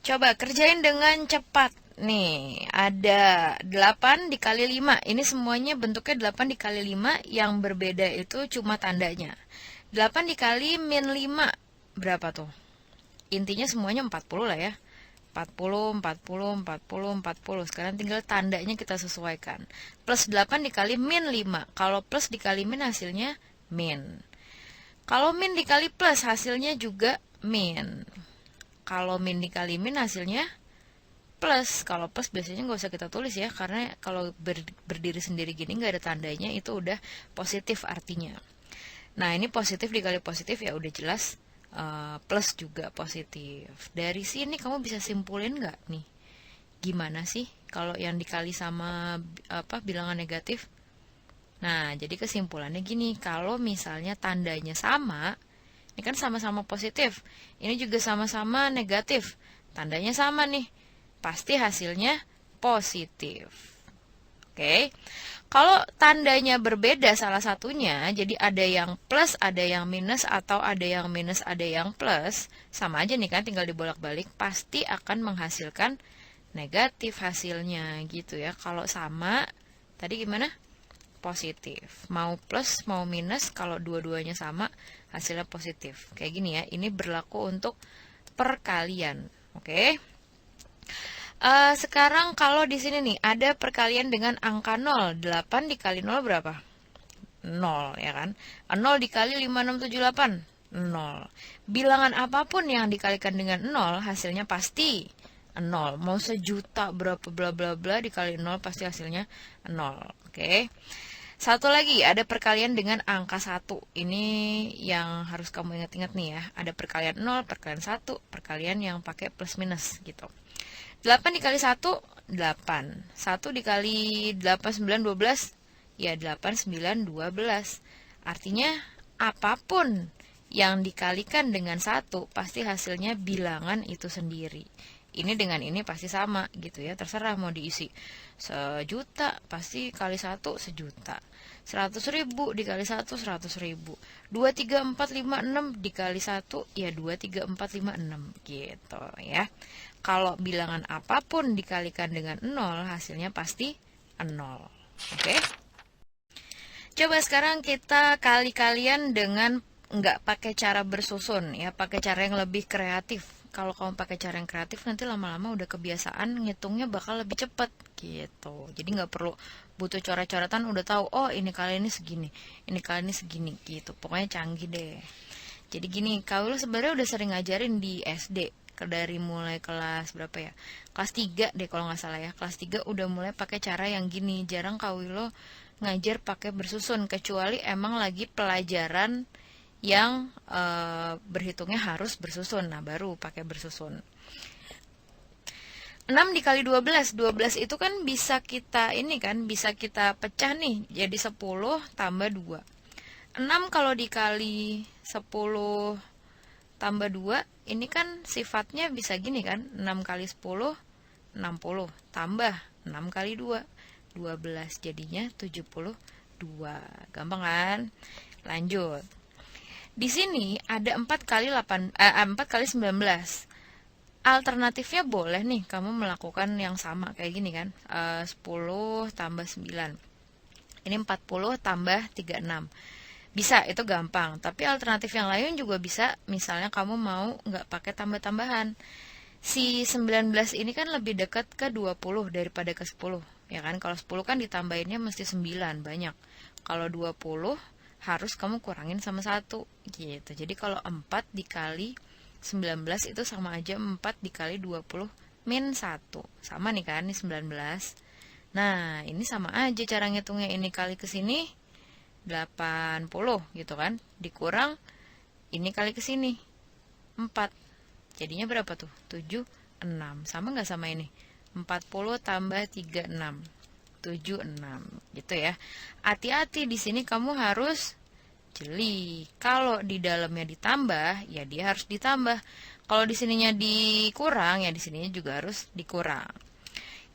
Coba kerjain dengan cepat. Nih, ada 8 dikali 5. Ini semuanya bentuknya 8 dikali 5. Yang berbeda itu cuma tandanya. 8 dikali min 5. Berapa tuh? Intinya semuanya 40 lah ya. 40, 40, 40, 40. Sekarang tinggal tandanya kita sesuaikan. Plus 8 dikali min 5. Kalau plus dikali min hasilnya min. Kalau min dikali plus hasilnya juga min. Kalau min dikali min hasilnya plus. Kalau plus biasanya nggak usah kita tulis ya, karena kalau berdiri sendiri gini nggak ada tandanya, itu udah positif artinya. Nah, ini positif dikali positif ya udah jelas plus juga positif. Dari sini kamu bisa simpulin nggak nih? Gimana sih kalau yang dikali sama bilangan negatif? Nah, jadi kesimpulannya gini, kalau misalnya tandanya sama, ini kan sama-sama positif, ini juga sama-sama negatif, tandanya sama nih, pasti hasilnya positif. Oke, kalau tandanya berbeda salah satunya, jadi ada yang plus, ada yang minus, atau ada yang minus, ada yang plus, sama aja nih kan, tinggal dibolak-balik, pasti akan menghasilkan negatif hasilnya gitu ya. Kalau sama, tadi gimana? Positif. Mau plus, mau minus, kalau dua-duanya sama, hasilnya positif. Kayak gini ya, ini berlaku untuk perkalian. Oke. Sekarang kalau di sini nih, ada perkalian dengan angka 0. 8 dikali 0 berapa? 0 ya kan? 0 dikali 5, 6, 7, 8. 0. Bilangan apapun yang dikalikan dengan 0, hasilnya pasti 0. Mau sejuta berapa bla bla bla dikali 0 pasti hasilnya 0. Oke. Satu lagi, ada perkalian dengan angka 1. Ini yang harus kamu ingat-ingat nih ya. Ada perkalian 0, perkalian 1, perkalian yang pakai plus minus gitu. 8 dikali 1, 8. 1 dikali 8, 9, 12. Ya 8, 9, 12. Artinya apapun yang dikalikan dengan 1, pasti hasilnya bilangan itu sendiri. Ini dengan ini pasti sama gitu ya, terserah mau diisi sejuta, pasti kali 1 sejuta. 100.000 dikali 1, 100.000. 2, 3, 4, 5, 6 dikali 1, ya 2, 3, 4, 5, 6 gitu ya. Kalau bilangan apapun dikalikan dengan 0, hasilnya pasti 0. Oke? Coba sekarang kita kali-kalian dengan nggak pakai cara bersusun ya, pakai cara yang lebih kreatif. Kalau kamu pakai cara yang kreatif, nanti lama-lama udah kebiasaan, ngitungnya bakal lebih cepat gitu. Jadi nggak perlu butuh coret-coretan, udah tahu, oh ini kali ini segini, ini kali ini segini gitu. Pokoknya canggih deh. Jadi gini, kau sebenarnya udah sering ngajarin di SD, dari mulai kelas berapa ya? Kelas 3 deh kalau nggak salah ya. Kelas 3 udah mulai pakai cara yang gini. Jarang kau ngajar pakai bersusun, kecuali emang lagi pelajaran yang berhitungnya harus bersusun. Nah, baru pakai bersusun. 6 dikali 12. 12 itu kan bisa kita bisa kita pecah nih jadi 10 tambah 2. 6 kalau dikali 10 tambah 2, ini kan sifatnya bisa gini kan, 6 kali 10, 60, tambah 6 kali 2, 12, jadinya 72. Gampang kan? Lanjut. Di sini ada 4 kali 19. Alternatifnya boleh nih kamu melakukan yang sama kayak gini kan. 10 tambah 9. Ini 40 tambah 36. Bisa, itu gampang. Tapi alternatif yang lain juga bisa. Misalnya kamu mau nggak pakai tambah-tambahan. Si 19 ini kan lebih dekat ke 20 daripada ke 10. Ya kan, kalau 10 kan ditambahinnya mesti 9, banyak. Kalau 20 harus kamu kurangin sama 1 gitu. Jadi kalau 4 dikali 19 itu sama aja 4 dikali 20 min 1. Sama nih kan, ini 19. Nah, ini sama aja cara ngitungnya, ini kali ke sini 80 gitu kan. Dikurang ini kali ke sini 4. Jadinya berapa tuh? 7, 6. Sama nggak sama ini? 40 tambah 36. 76 gitu ya. Hati-hati di sini kamu harus jeli. Kalau di dalamnya ditambah, ya dia harus ditambah. Kalau di sininya dikurang, ya di sininya juga harus dikurang.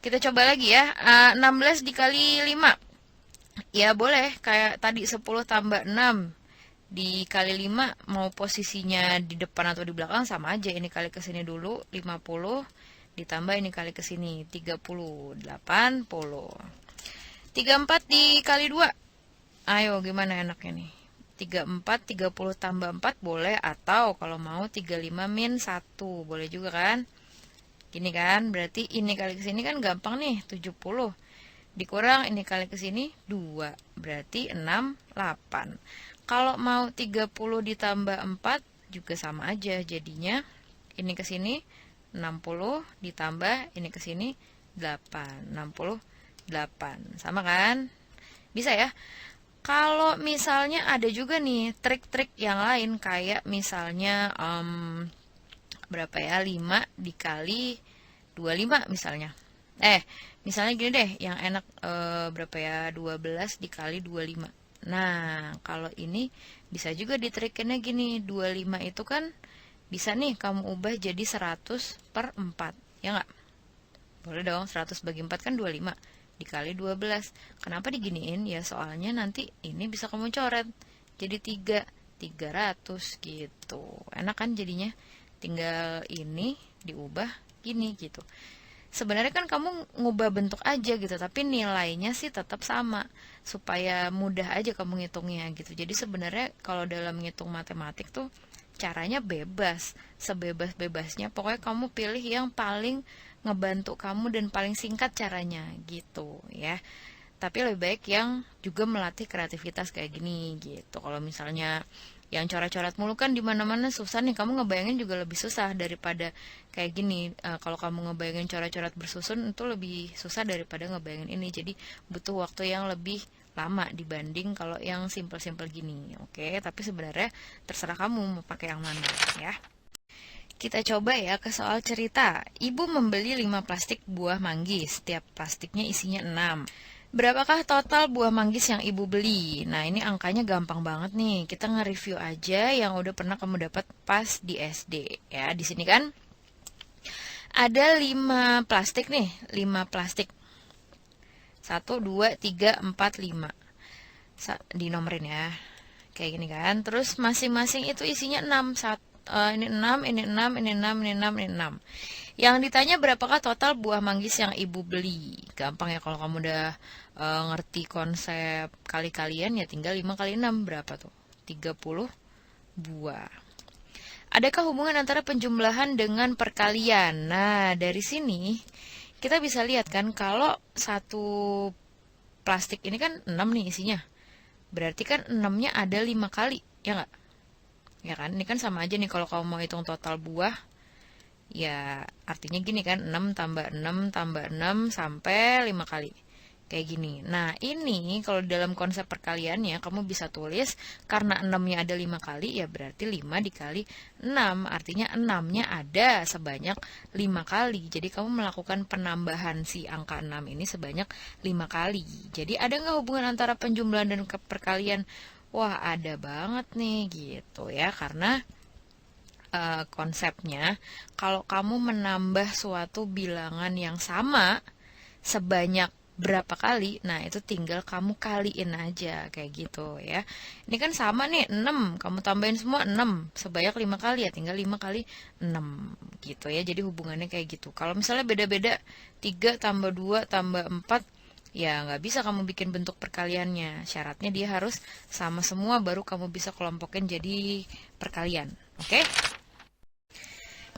Kita coba lagi ya. 16 dikali 5. Ya boleh, kayak tadi 10 tambah 6 dikali 5 mau posisinya di depan atau di belakang sama aja. Ini kali ke sini dulu 50 ditambah ini kali ke sini 30, 80. 34 dikali 2. Ayo gimana enaknya nih? 34 30 tambah 4 boleh, atau kalau mau 35 min 1 boleh juga kan? Gini kan, berarti ini kali ke sini kan gampang nih, 70. Dikurang ini kali ke sini 2, berarti 68. Kalau mau 30 ditambah 4 juga sama aja, jadinya ini ke sini 60 ditambah ini ke sini 8, 68. Sama kan? Bisa ya? Kalau misalnya ada juga nih trik-trik yang lain, kayak misalnya berapa ya, 5 dikali 25 misalnya. Misalnya gini deh, yang enak berapa ya, 12 dikali 25. Nah, kalau ini bisa juga ditrikinnya gini, 25 itu kan bisa nih kamu ubah jadi 100 per 4, ya nggak? Boleh dong, 100 bagi 4 kan 25 dikali 12. Kenapa diginiin? Ya soalnya nanti ini bisa kamu coret jadi 300 gitu. Enak kan jadinya? Tinggal ini diubah gini gitu. Sebenarnya kan kamu ngubah bentuk aja gitu, tapi nilainya sih tetap sama, supaya mudah aja kamu ngitungnya gitu. Jadi sebenarnya kalau dalam ngitung matematik tuh caranya bebas, sebebas-bebasnya. Pokoknya kamu pilih yang paling ngebantu kamu dan paling singkat caranya gitu ya. Tapi lebih baik yang juga melatih kreativitas kayak gini gitu. Kalau misalnya yang coret-coret mulu kan di mana-mana susah nih, kamu ngebayangin juga lebih susah daripada kayak gini. Kalau kamu ngebayangin coret-coret bersusun itu lebih susah daripada ngebayangin ini, jadi butuh waktu yang lebih lama dibanding kalau yang simple-simple gini. Oke, tapi sebenarnya terserah kamu mau pakai yang mana ya. Kita coba ya ke soal cerita. Ibu membeli 5 plastik buah manggis, setiap plastiknya isinya 6. Berapakah total buah manggis yang ibu beli? Nah, ini angkanya gampang banget nih. Kita nge-review aja yang udah pernah kamu dapat pas di SD ya. Di sini kan ada 5 plastik nih, 5 plastik. 1 2 3 4 5. Dinomorin ya. Kayak gini kan. Terus masing-masing itu isinya 6. Ini 6, ini 6, ini 6, ini 6, ini 6. Yang ditanya berapakah total buah manggis yang ibu beli? Gampang ya kalau kamu udah ngerti konsep kali-kalian, ya tinggal 5 kali 6 berapa tuh? 30 buah. Adakah hubungan antara penjumlahan dengan perkalian? Nah, dari sini kita bisa lihat kan kalau satu plastik ini kan 6 nih isinya. Berarti kan 6-nya ada 5 kali, ya nggak? Ya kan? Ini kan sama aja nih kalau kamu mau hitung total buah. Ya, artinya gini kan, 6 tambah 6 tambah 6 sampai 5 kali. Kayak gini. Nah, ini kalau dalam konsep perkaliannya, kamu bisa tulis, karena 6-nya ada 5 kali, ya berarti 5 dikali 6. Artinya 6-nya ada sebanyak 5 kali. Jadi, kamu melakukan penambahan si angka 6 ini sebanyak 5 kali. Jadi, ada nggak hubungan antara penjumlahan dan perkalian? Wah, ada banget nih, gitu ya. Karena konsepnya, kalau kamu menambah suatu bilangan yang sama sebanyak berapa kali, nah itu tinggal kamu kaliin aja kayak gitu ya. Ini kan sama nih, 6, kamu tambahin semua 6 sebanyak 5 kali, ya tinggal 5 kali 6 gitu ya. Jadi hubungannya kayak gitu. Kalau misalnya beda-beda, 3 tambah 2 tambah 4, ya nggak bisa kamu bikin bentuk perkaliannya. Syaratnya dia harus sama semua, baru kamu bisa kelompokin jadi perkalian. Oke?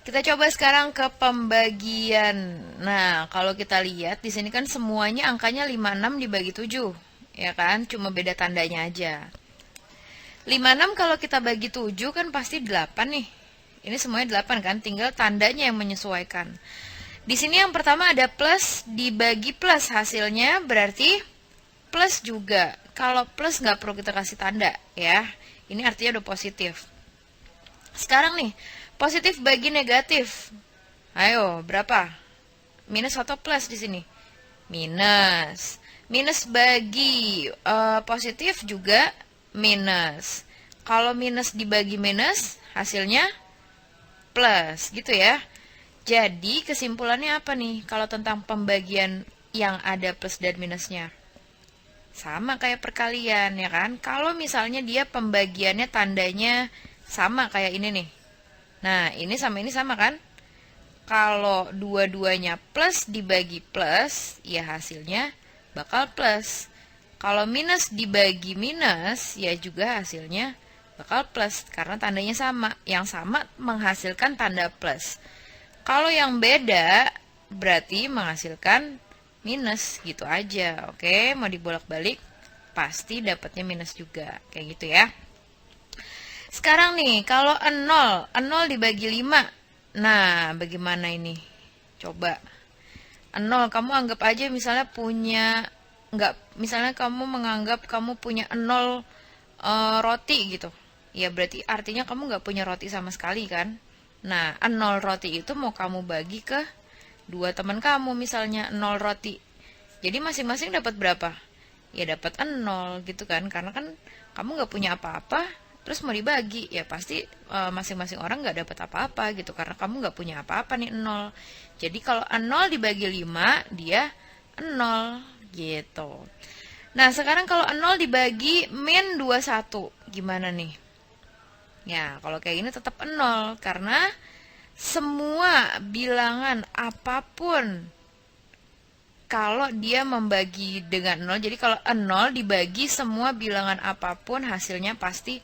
Kita coba sekarang ke pembagian. Nah, kalau kita lihat di sini kan semuanya angkanya 56 dibagi 7, ya kan? Cuma beda tandanya aja. 56 kalau kita bagi 7 kan pasti 8 nih. Ini semuanya 8 kan? Tinggal tandanya yang menyesuaikan. Di sini yang pertama ada plus dibagi plus, hasilnya berarti plus juga. Kalau plus nggak perlu kita kasih tanda ya. Ini artinya udah positif. Sekarang nih, positif bagi negatif. Ayo, berapa? Minus atau plus di sini? Minus. Minus bagi positif juga minus. Kalau minus dibagi minus, hasilnya plus, gitu ya. Jadi, kesimpulannya apa nih kalau tentang pembagian yang ada plus dan minusnya? Sama kayak perkalian ya kan. Kalau misalnya dia pembagiannya tandanya sama kayak ini nih. Nah, ini sama kan? Kalau dua-duanya plus dibagi plus, ya hasilnya bakal plus. Kalau minus dibagi minus, ya juga hasilnya bakal plus karena tandanya sama. Yang sama menghasilkan tanda plus. Kalau yang beda berarti menghasilkan minus gitu aja. Oke, mau dibolak-balik pasti dapatnya minus juga. Kayak gitu ya. Sekarang nih, kalau 0 dibagi 5. Nah, bagaimana ini? Coba. 0 kamu anggap aja misalnya punya misalnya kamu menganggap kamu punya 0 roti gitu. Ya berarti artinya kamu nggak punya roti sama sekali kan? Nah, 0 roti itu mau kamu bagi ke dua teman kamu misalnya 0 roti. Jadi masing-masing dapat berapa? Ya dapat 0 gitu kan? Karena kan kamu nggak punya apa-apa, terus mau dibagi, ya pasti masing-masing orang nggak dapat apa-apa gitu karena kamu nggak punya apa-apa nih 0. Jadi kalau 0 dibagi 5 dia 0 gitu. Nah sekarang kalau 0 dibagi min 21 gimana nih? Ya kalau kayak gini tetap 0 karena semua bilangan apapun kalau dia membagi dengan 0, jadi kalau 0 dibagi semua bilangan apapun hasilnya pasti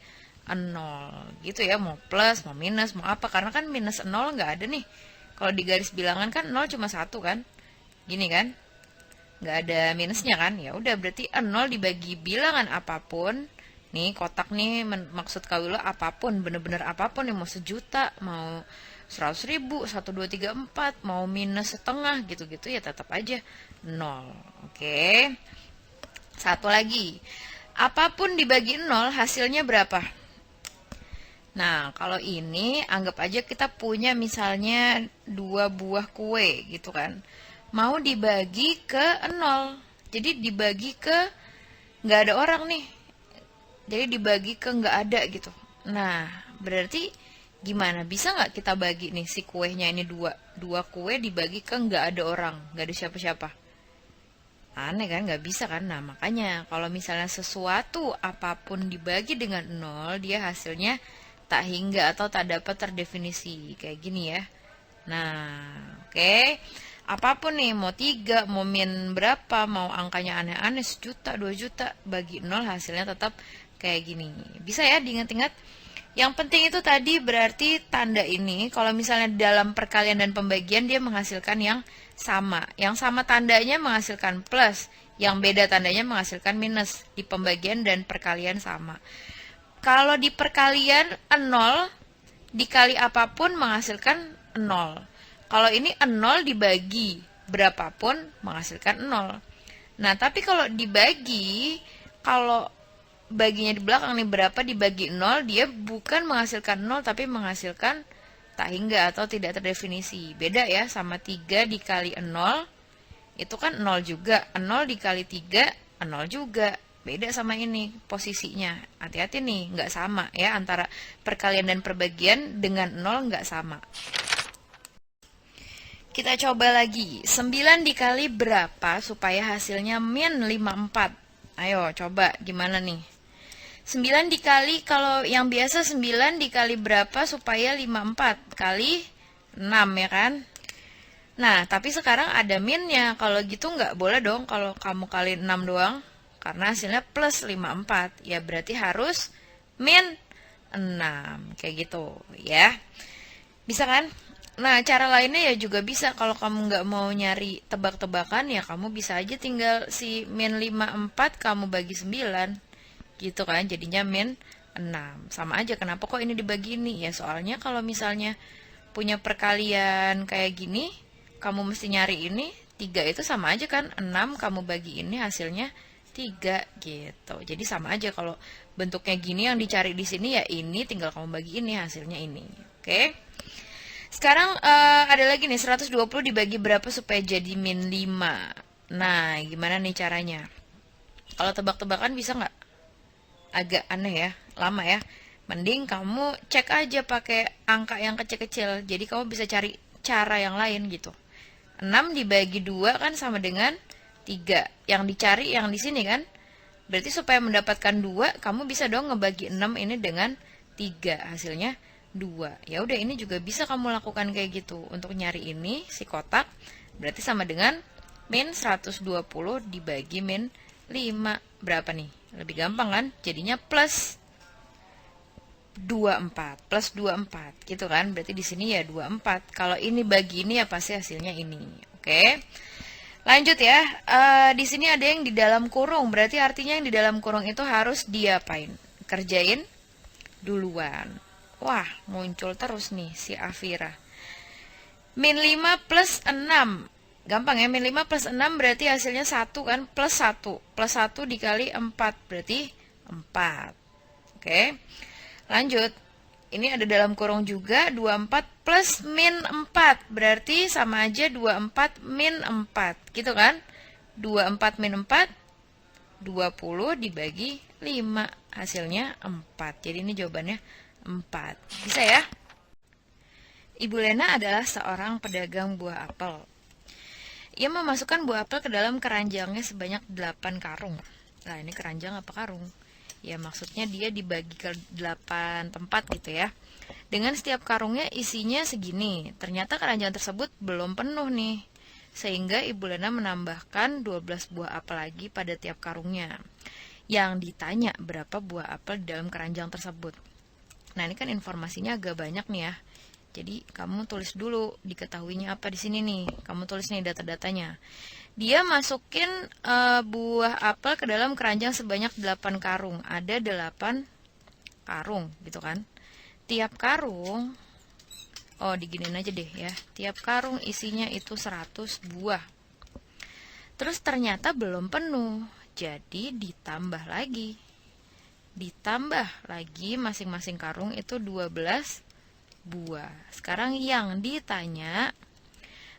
0 gitu ya, mau plus, mau minus, mau apa, karena kan minus 0 nggak ada nih. Kalau di garis bilangan kan 0 cuma 1 kan, gini kan, nggak ada minusnya kan, ya udah berarti 0 dibagi bilangan apapun, nih kotak nih maksud Kawilo apapun, bener-bener apapun, yang mau 1.000.000, mau 100.000, 1, 2, 3, 4, mau minus setengah gitu-gitu ya tetap aja 0. Oke. Satu lagi, apapun dibagi 0 hasilnya berapa? Nah, kalau ini anggap aja kita punya misalnya 2 buah kue gitu kan. Mau dibagi ke 0. Jadi dibagi ke nggak ada orang nih. Jadi dibagi ke nggak ada gitu. Nah, berarti gimana? Bisa nggak kita bagi nih si kuenya ini dua kue dibagi ke nggak ada orang, nggak ada siapa-siapa? Aneh kan, nggak bisa kan? Nah, makanya kalau misalnya sesuatu apapun dibagi dengan 0, dia hasilnya tak hingga atau tak dapat terdefinisi. Kayak gini ya. Nah, oke. Apapun nih, mau 3, mau min berapa, mau angkanya aneh-aneh, 1.000.000, 2 juta, bagi 0 hasilnya tetap kayak gini. Bisa ya diingat-ingat? Yang penting itu tadi berarti tanda ini, kalau misalnya dalam perkalian dan pembagian dia menghasilkan yang sama. Yang sama tandanya menghasilkan plus, yang beda tandanya menghasilkan minus. Di pembagian dan perkalian sama. Kalau di perkalian 0 dikali apapun menghasilkan 0. Kalau ini 0 dibagi berapapun menghasilkan 0. Nah, tapi kalau dibagi, kalau baginya di belakang nih berapa dibagi 0, dia bukan menghasilkan 0 tapi menghasilkan tak hingga atau tidak terdefinisi. Beda ya sama 3 dikali 0, itu kan 0 juga. 0 dikali 3, 0 juga. Beda sama ini posisinya. Hati-hati nih, nggak sama ya antara perkalian dan perbagian dengan 0 nggak sama. Kita coba lagi. 9 dikali berapa supaya hasilnya min 54? Ayo coba gimana nih? 9 dikali, kalau yang biasa 9 dikali berapa supaya 54? Kali 6 ya kan? Nah, tapi sekarang ada minnya. Kalau gitu nggak boleh dong kalau kamu kali 6 doang. Karena hasilnya plus 54. Ya berarti harus min 6. Kayak gitu ya. Bisa kan? Nah, cara lainnya ya juga bisa. Kalau kamu nggak mau nyari tebak-tebakan, ya kamu bisa aja tinggal si min 54 kamu bagi 9. Gitu kan, jadinya min 6. Sama aja, kenapa kok ini dibagi ini? Ya soalnya kalau misalnya punya perkalian kayak gini, kamu mesti nyari ini, 3 itu sama aja kan, 6 kamu bagi ini hasilnya 3 gitu. Jadi sama aja kalau bentuknya gini yang dicari di sini ya ini, tinggal kamu bagi ini hasilnya ini. Oke. Sekarang ada lagi nih 120 dibagi berapa supaya jadi min 5. Nah, gimana nih caranya? Kalau tebak-tebakan bisa nggak? Agak aneh ya, lama ya. Mending kamu cek aja pakai angka yang kecil-kecil. Jadi kamu bisa cari cara yang lain gitu. 6 dibagi 2 kan sama dengan 3. Yang dicari yang di sini kan Berarti supaya mendapatkan 2, kamu bisa dong ngebagi 6 ini dengan 3, hasilnya 2. Ya udah, ini juga bisa kamu lakukan kayak gitu. Untuk nyari ini, si kotak, berarti sama dengan min 120 dibagi min 5. Berapa nih? Lebih gampang kan? Jadinya plus 24. Plus 24, gitu kan? Berarti di sini ya 24. Kalau ini bagi ini ya pasti hasilnya ini. Oke. Lanjut ya. Di sini ada yang di dalam kurung. Berarti artinya yang di dalam kurung itu harus diapain? Kerjain duluan. Wah, muncul terus nih si Afira. Min 5 plus 6. Gampang ya, min 5 plus 6 berarti hasilnya 1 kan, plus 1. Plus 1 dikali 4, berarti 4. Oke, lanjut. Ini ada dalam kurung juga, 24 plus min 4. Berarti sama aja 24 min 4. Gitu kan? 24 min 4, 20 dibagi 5. Hasilnya 4. Jadi ini jawabannya 4. Bisa ya? Ibu Lena adalah seorang pedagang buah apel. Ia memasukkan buah apel ke dalam keranjangnya sebanyak 8 karung. Nah, ini keranjang apa karung? Ya, maksudnya dia dibagi ke 8 tempat gitu ya. Dengan setiap karungnya isinya segini. Ternyata keranjang tersebut belum penuh nih. Sehingga Ibu Lena menambahkan 12 buah apel lagi pada tiap karungnya. Yang ditanya berapa buah apel di dalam keranjang tersebut. Nah, ini kan informasinya agak banyak nih ya. Jadi, kamu tulis dulu diketahuinya apa di sini nih. Kamu tulis nih data-datanya. Dia masukin buah apel ke dalam keranjang sebanyak 8 karung. Ada 8 karung gitu kan. Tiap karung, diginin aja deh ya. Tiap karung isinya itu 100 buah. Terus ternyata belum penuh. Jadi ditambah lagi. Ditambah lagi masing-masing karung itu 12 buah. Sekarang yang ditanya,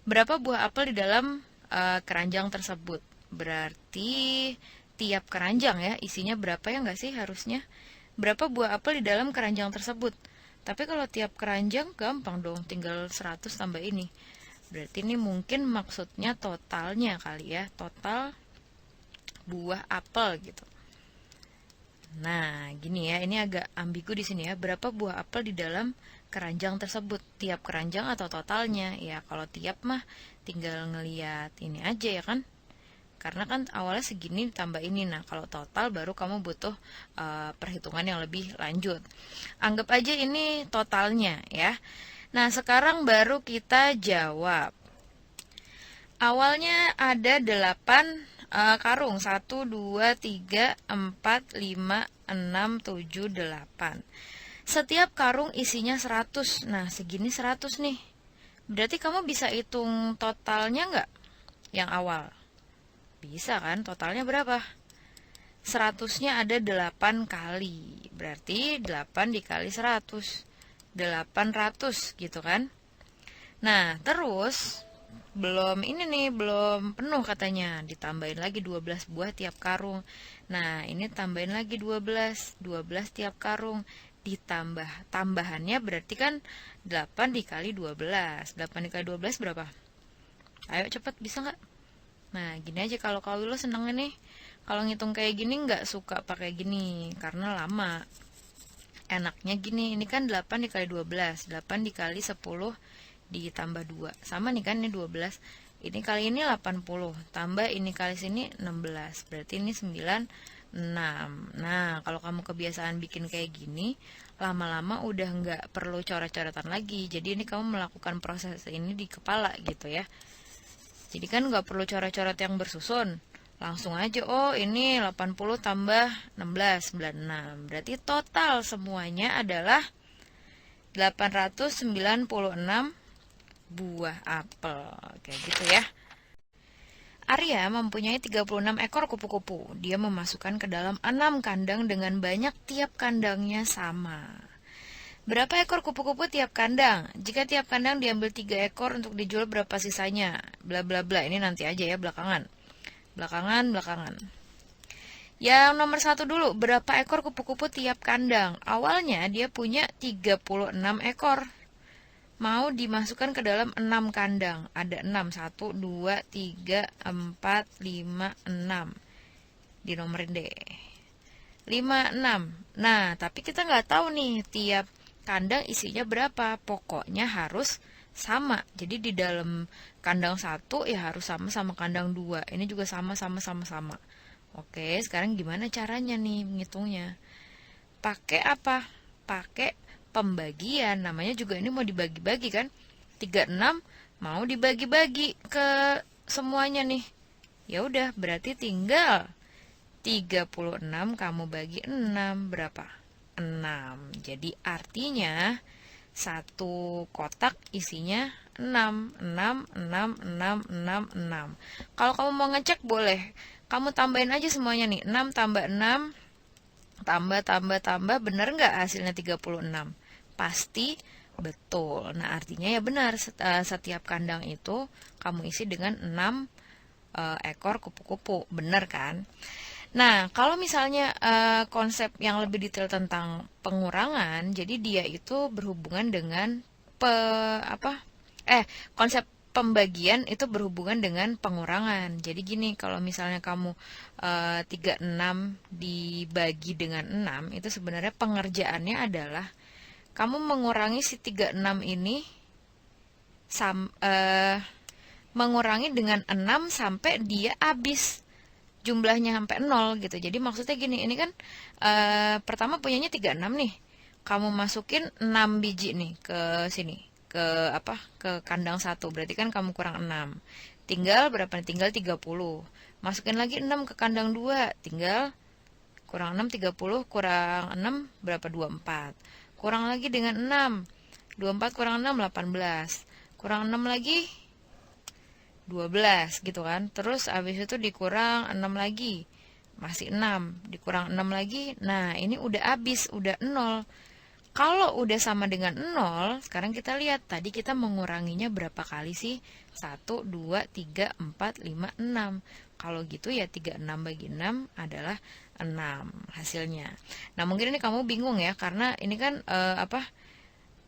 berapa buah apel di dalam keranjang tersebut? Berarti tiap keranjang ya, isinya berapa ya nggak sih harusnya? Berapa buah apel di dalam keranjang tersebut? Tapi kalau tiap keranjang gampang dong, tinggal 100 tambah ini. Berarti ini mungkin maksudnya totalnya kali ya, total buah apel gitu. Nah, gini ya, ini agak ambigu di sini ya. Berapa buah apel di dalam keranjang tersebut? Tiap keranjang atau totalnya? Ya, kalau tiap mah tinggal ngeliat ini aja ya kan. Karena kan awalnya segini ditambah ini. Nah, kalau total baru kamu butuh perhitungan yang lebih lanjut. Anggap aja ini totalnya ya. Nah, sekarang baru kita jawab. Awalnya ada 8 karung. 1, 2, 3, 4, 5, 6, 7, 8. Setiap karung isinya 100. Nah, segini 100 nih. Berarti kamu bisa hitung totalnya nggak? Yang awal. Bisa kan? Totalnya berapa? 100-nya ada 8 kali. Berarti 8 dikali 100. 800 gitu kan? Nah, terus belum ini nih, belum penuh katanya. Ditambahin lagi 12 buah tiap karung. Nah, ini tambahin lagi 12 tiap karung. Ditambah, tambahannya berarti kan 8 dikali 12. 8 dikali 12 berapa? Ayo cepet, bisa nggak? Nah, gini aja kalau lo senengnya nih. Kalau ngitung kayak gini nggak suka pakai gini, karena lama. Enaknya gini, ini kan 8 dikali 12. 8 dikali 10 ditambah 2. Sama nih kan, ini 12. Ini kali ini 80. Tambah ini kali sini 16. Berarti ini 96. Nah, kalau kamu kebiasaan bikin kayak gini, lama-lama udah nggak perlu coret-coretan lagi. Jadi ini kamu melakukan proses ini di kepala gitu ya. Jadi kan nggak perlu coret-coret yang bersusun. Langsung aja, ini 80 tambah 16, 96. Berarti total semuanya adalah 896 buah apel. Kayak gitu ya. Arya mempunyai 36 ekor kupu-kupu. Dia memasukkan ke dalam 6 kandang dengan banyak tiap kandangnya sama. Berapa ekor kupu-kupu tiap kandang? Jika tiap kandang diambil 3 ekor untuk dijual, berapa sisanya? Bla bla bla. Ini nanti aja ya, belakangan. Belakangan. Yang nomor 1 dulu, berapa ekor kupu-kupu tiap kandang? Awalnya dia punya 36 ekor. Mau dimasukkan ke dalam 6 kandang. Ada 6, 1, 2, 3, 4, 5, 6. dinomorin deh. 5, 6. Nah, tapi kita nggak tahu nih tiap kandang isinya berapa. Pokoknya harus sama. Jadi di dalam kandang 1 ya harus sama sama kandang 2. Ini juga sama. Oke, sekarang gimana caranya nih menghitungnya? Pakai apa? Pakai pembagian. Namanya juga ini mau dibagi-bagi kan? 36 mau dibagi-bagi ke semuanya nih. Ya udah, berarti tinggal 36 kamu bagi 6 berapa? 6. Jadi artinya satu kotak isinya 6. 6, 6, 6, 6, 6. Kalau kamu mau ngecek boleh. Kamu tambahin aja semuanya nih. 6 tambah 6 tambah, bener nggak hasilnya 36? Pasti betul. Nah, artinya ya benar, setiap kandang itu kamu isi dengan 6 ekor kupu-kupu. Bener kan? Nah, kalau misalnya konsep yang lebih detail tentang pengurangan, jadi dia itu berhubungan dengan konsep pembagian itu berhubungan dengan pengurangan. Jadi gini, kalau misalnya kamu 36 dibagi dengan 6, itu sebenarnya pengerjaannya adalah kamu mengurangi si 36 ini mengurangi dengan 6 sampai dia habis jumlahnya sampai 0 gitu. Jadi maksudnya gini, ini kan pertama punyanya 36 nih. Kamu masukin 6 biji nih ke sini. Ke kandang 1. Berarti kan kamu kurang 6. Tinggal berapa nih? Tinggal 30. Masukin lagi 6 ke kandang 2. Tinggal kurang 6 30 kurang 6 berapa? 24. Kurang lagi dengan 6. 24 kurang 6 18. Kurang 6 lagi 12 gitu kan. Terus habis itu dikurang 6 lagi. Masih 6. Dikurang 6 lagi. Nah, ini udah habis, udah 0. Kalau udah sama dengan 0, sekarang kita lihat tadi kita menguranginya berapa kali sih? 1, 2, 3, 4, 5, 6. Kalau gitu ya 36 bagi 6 adalah 6 hasilnya. Nah, mungkin ini kamu bingung ya, karena ini kan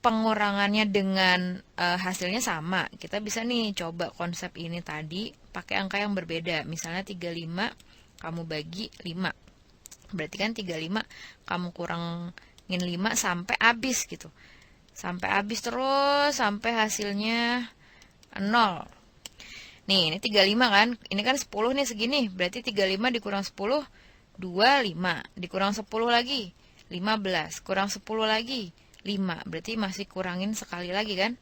pengurangannya dengan hasilnya sama. Kita bisa nih coba konsep ini tadi pakai angka yang berbeda. Misalnya 35 kamu bagi 5. Berarti kan 35 kamu kurangin 5 sampai habis gitu. Sampai habis terus sampai hasilnya 0. Nih, ini 35 kan? Ini kan 10 nih segini. Berarti 35 dikurang 10 25. Dikurang 10 lagi 15. Kurang 10 lagi 5. Berarti masih kurangin sekali lagi kan?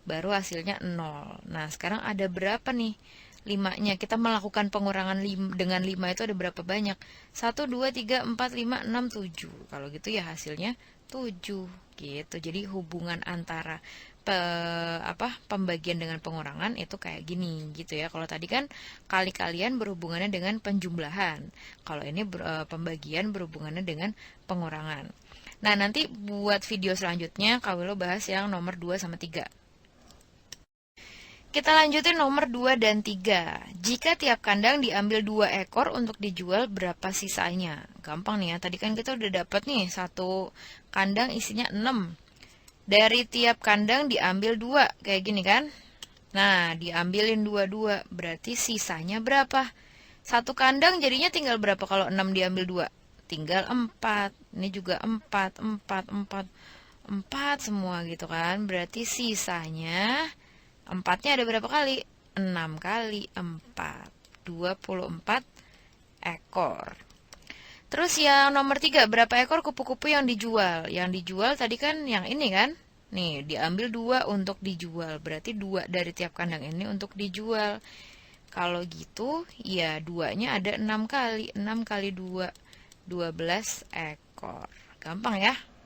Baru hasilnya 0. Nah, sekarang ada berapa nih 5-nya? Kita melakukan pengurangan dengan 5 itu ada berapa banyak? 1, 2, 3, 4, 5, 6, 7. Kalau gitu ya hasilnya 7 gitu. Jadi hubungan antara pembagian dengan pengurangan itu kayak gini gitu ya. Kalau tadi kan kali-kalian berhubungannya dengan penjumlahan. Kalau ini pembagian berhubungannya dengan pengurangan. Nah, nanti buat video selanjutnya Kak Willow bahas yang nomor 2 sama 3. Kita lanjutin nomor 2 dan 3. Jika tiap kandang diambil 2 ekor untuk dijual, berapa sisanya? Gampang nih ya, tadi kan kita udah dapat nih satu kandang isinya 6. Dari tiap kandang diambil 2, kayak gini kan? Nah, diambilin 2, berarti sisanya berapa? Satu kandang jadinya tinggal berapa kalau 6 diambil 2? Tinggal 4. Ini juga 4 semua gitu kan. Berarti sisanya 4-nya ada berapa kali? 6 kali 4. 24 ekor. Terus yang nomor 3, berapa ekor kupu-kupu yang dijual? Yang dijual tadi kan yang ini kan? Nih, diambil 2 untuk dijual. Berarti 2 dari tiap kandang ini untuk dijual. Kalau gitu, ya 2-nya ada 6 kali. 6 kali 2, 12 ekor. Gampang ya?